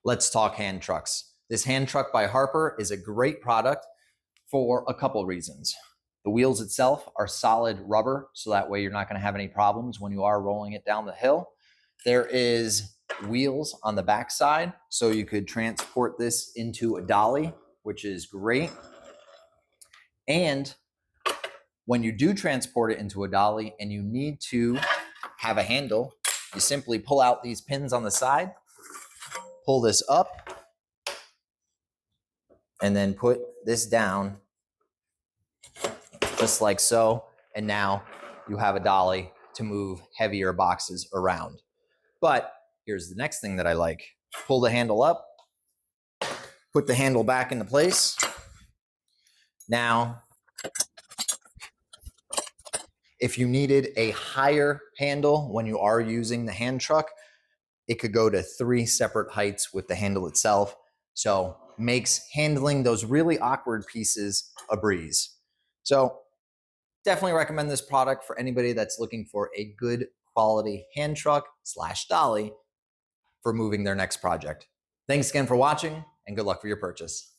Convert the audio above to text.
Let's talk hand trucks. This hand truck by Harper is a great product for a couple reasons. The wheels itself are solid rubber, so that way you're not going to have any problems when you are rolling it down the hill. There is wheels on the back side, so you could transport this into a dolly, which is great. And when you do transport it into a dolly and you need to have a handle, you simply pull out these pins on the side, pull this up, and then put this down just like so. And now you have a dolly to move heavier boxes around. But here's the next thing that I like. Pull the handle up, put the handle back into place. Now, if you needed a higher handle when you are using the hand truck, it could go to 3 separate heights with the handle itself. So makes handling those really awkward pieces a breeze. So definitely recommend this product for anybody that's looking for a good quality hand truck / dolly for moving their next project. Thanks again for watching and good luck for your purchase.